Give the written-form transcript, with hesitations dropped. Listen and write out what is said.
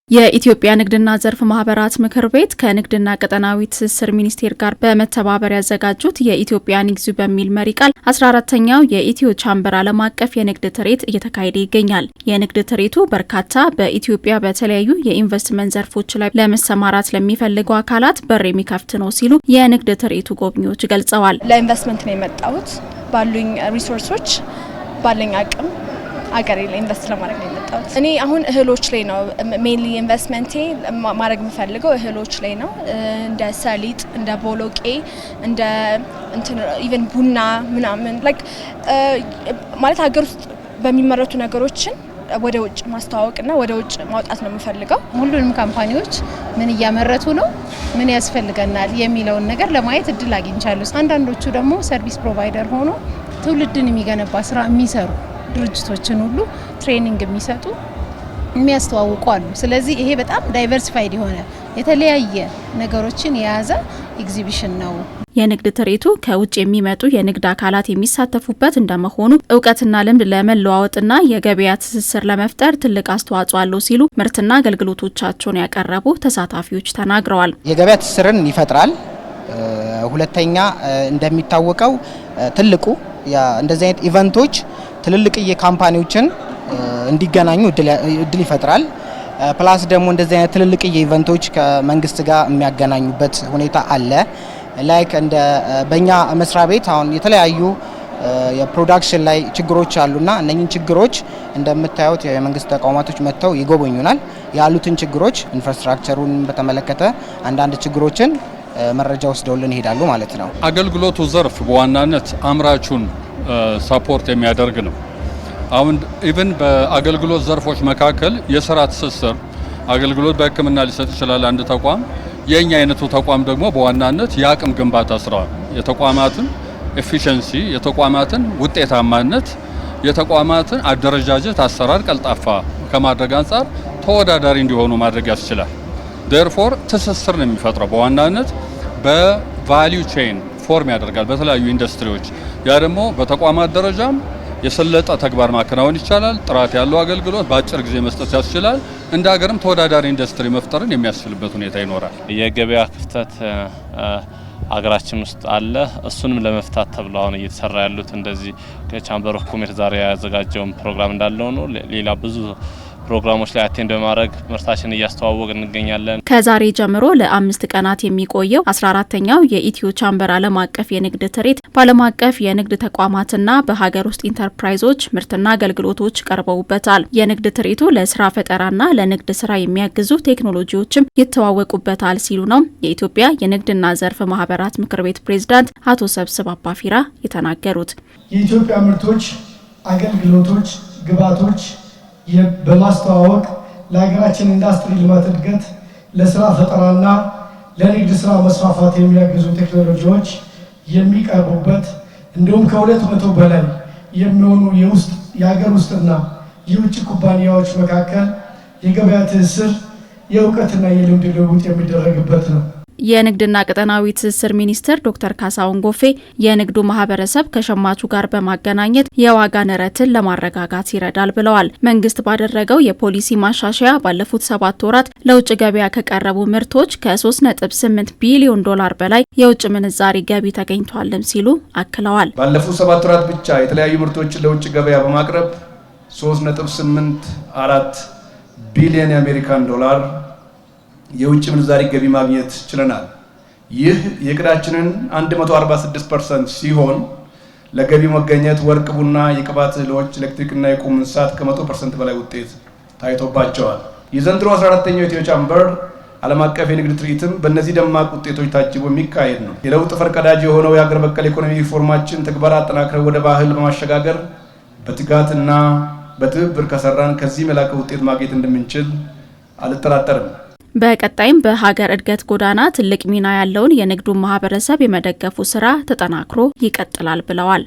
የኢትዮጵያ ንግድና ዘርፍ ማህበራት ምክር ቤት ከንግድና ቀጠናዊ ትስስር ሚኒስቴር ጋር በመተባበር ያዘጋጁት የኢትዮጵያን ይግዙ በሚል መሪ ቃል 14ኛው የኢትዮ ቻምበር ዓለም አቀፍ የንግድ ትርኢት እየተካሄደ ይገኛል። የንግድ ትርኢቱ በርካታ በኢትዮጵያ በተለያዩ የኢንቨስትመንት ዘርፎች ላይ ለመሰማራት ለሚፈልጉ አካላት በር የሚከፍት ነው ሲሉ የንግድ ትርኢቱ ጎብኚዎች ገልጸዋል። ለኢንቨስትመንት ነው የመጣሁት። ባሉኝ ሪሶርሶች ባለኝ አቅም አገሬ ላይ ኢንቨስት ለማድረግ ነው የመጣሁት። እኔ አሁን እህሎች ላይ ነው ሜንሊ ኢንቨስትመንቴ ማድረግ የምፈልገው እህሎች ላይ ነው። እንደ ሰሊጥ፣ እንደ ቦሎቄ፣ እንደ ኢቨን ቡና ምናምን ማለት ሀገር ውስጥ በሚመረቱ ነገሮችን ወደ ውጭ ማስተዋወቅና ወደ ውጭ ማውጣት ነው የምፈልገው። ሁሉንም ካምፓኒዎች ምን እያመረቱ ነው፣ ምን ያስፈልገናል የሚለውን ነገር ለማየት እድል አግኝቻለሁ። አንዳንዶቹ ደግሞ ሰርቪስ ፕሮቫይደር ሆኖ ትውልድን የሚገነባ ስራ የሚሰሩ ድርጅቶችን ሁሉ ትሬኒንግ የሚሰጡ የሚያስተዋውቁ አሉ። ስለዚህ ይሄ በጣም ዳይቨርሲፋይድ የሆነ የተለያየ ነገሮችን የያዘ ኤግዚቢሽን ነው። የንግድ ትርኢቱ ከውጭ የሚመጡ የንግድ አካላት የሚሳተፉበት እንደመሆኑ እውቀትና ልምድ ለመለዋወጥና የገበያ ትስስር ለመፍጠር ትልቅ አስተዋጽኦ አለው ሲሉ ምርትና አገልግሎቶቻቸውን ያቀረቡ ተሳታፊዎች ተናግረዋል። የገበያ ትስስርን ይፈጥራል። ሁለተኛ እንደሚታወቀው ትልቁ እንደዚህ አይነት ኢቨንቶች ትልልቅዬ ካምፓኒዎችን እንዲገናኙ እድል ይፈጥራል። ፕላስ ደግሞ እንደዚህ አይነት ትልልቅዬ ኢቨንቶች ከመንግስት ጋር የሚያገናኙበት ሁኔታ አለ። ላይክ እንደ በእኛ መስሪያ ቤት አሁን የተለያዩ የፕሮዳክሽን ላይ ችግሮች አሉና እነኚህን ችግሮች እንደምታዩት የመንግስት ተቋማቶች መጥተው ይጎበኙናል። ያሉትን ችግሮች ኢንፍራስትራክቸሩን በተመለከተ አንዳንድ ችግሮችን መረጃ ወስደውልን ይሄዳሉ ማለት ነው። አገልግሎቱ ዘርፍ በዋናነት አምራቹን ሰፖርት የሚያደርግ ነው። አሁን ኢቭን በአገልግሎት ዘርፎች መካከል የስራ ትስስር አገልግሎት በሕክምና ሊሰጥ ይችላል አንድ ተቋም። የኛ አይነቱ ተቋም ደግሞ በዋናነት የአቅም ግንባታ ስራ፣ የተቋማትን ኤፊሺየንሲ፣ የተቋማትን ውጤታማነት፣ የተቋማትን አደረጃጀት፣ አሰራር ቀልጣፋ ከማድረግ አንጻር ተወዳዳሪ እንዲሆኑ ማድረግ ያስችላል። ዴርፎር ትስስር ነው የሚፈጥረው። በዋናነት በቫልዩ ቼን ፎርም ያደርጋል በተለያዩ ኢንዱስትሪዎች። ያ ደግሞ በተቋማት ደረጃም የሰለጠ ተግባር ማከናወን ይቻላል። ጥራት ያለው አገልግሎት በአጭር ጊዜ መስጠት ያስችላል። እንደ ሀገርም ተወዳዳሪ ኢንዱስትሪ መፍጠርን የሚያስችልበት ሁኔታ ይኖራል። የገበያ ክፍተት ሀገራችን ውስጥ አለ። እሱንም ለመፍታት ተብሎ አሁን እየተሰራ ያሉት እንደዚህ ከቻምበር ኦፍ ኮሜርስ ዛሬ ያዘጋጀውን ፕሮግራም እንዳለው ነው። ሌላ ብዙ ፕሮግራሞች ላይ አቴንድ በማድረግ ምርታችንን እያስተዋወቅን እንገኛለን። ከዛሬ ጀምሮ ለ5 ቀናት የሚቆየው 14ኛው የኢትዮ ቻምበር ዓለም አቀፍ የንግድ ትርኢት በዓለም አቀፍ የንግድ ተቋማትና በሀገር ውስጥ ኢንተርፕራይዞች ምርትና አገልግሎቶች ቀርበውበታል። የንግድ ትርኢቱ ለስራ ፈጠራና ለንግድ ስራ የሚያግዙ ቴክኖሎጂዎችም ይተዋወቁበታል ሲሉ ነው የኢትዮጵያ የንግድና ዘርፍ ማህበራት ምክር ቤት ፕሬዝዳንት አቶ ሰብስብ አባፊራ የተናገሩት። የኢትዮጵያ ምርቶች፣ አገልግሎቶች፣ ግብዓቶች በማስተዋወቅ ለሀገራችን ኢንዱስትሪ ልማት እድገት፣ ለስራ ፈጠራና ለንግድ ስራ መስፋፋት የሚያግዙ ቴክኖሎጂዎች የሚቀርቡበት እንዲሁም ከ200 በላይ የሚሆኑ የሀገር ውስጥና የውጭ ኩባንያዎች መካከል የገበያ ትስስር፣ የእውቀትና የልምድ ልውውጥ የሚደረግበት ነው። የንግድና ቀጠናዊ ትስስር ሚኒስትር ዶክተር ካሳሁን ጎፌ የንግዱ ማህበረሰብ ከሸማቹ ጋር በማገናኘት የዋጋ ንረትን ለማረጋጋት ይረዳል ብለዋል። መንግስት ባደረገው የፖሊሲ ማሻሻያ ባለፉት 7 ወራት ለውጭ ገበያ ከቀረቡ ምርቶች ከ3.8 ቢሊዮን ዶላር በላይ የውጭ ምንዛሪ ገቢ ተገኝቷልም ሲሉ አክለዋል። ባለፉት 7 ወራት ብቻ የተለያዩ ምርቶችን ለውጭ ገበያ በማቅረብ 3.84 ቢሊዮን የአሜሪካን ዶላር የውጭ ምንዛሪ ገቢ ማግኘት ችለናል። ይህ የዕቅዳችንን 146% ሲሆን ለገቢ መገኘት ወርቅ፣ ቡና፣ የቅባት እህሎች፣ ኤሌክትሪክና የቁም እንስሳት ከ100% በላይ ውጤት ታይቶባቸዋል። የዘንድሮ 14ኛው ኢትዮ ቻምበር ዓለም አቀፍ የንግድ ትርኢትም በእነዚህ ደማቅ ውጤቶች ታጅቦ የሚካሄድ ነው። የለውጥ ፈርቀዳጅ የሆነው የሀገር በቀል ኢኮኖሚ ሪፎርማችን ተግባር አጠናክረው ወደ ባህል በማሸጋገር በትጋትና በትብብር ከሰራን ከዚህ የላቀ ውጤት ማግኘት እንደምንችል አልጠራጠርም። በቀጣይም በሀገር እድገት ጎዳና ትልቅ ሚና ያለውን የንግዱን ማህበረሰብ የመደገፉ ስራ ተጠናክሮ ይቀጥላል ብለዋል።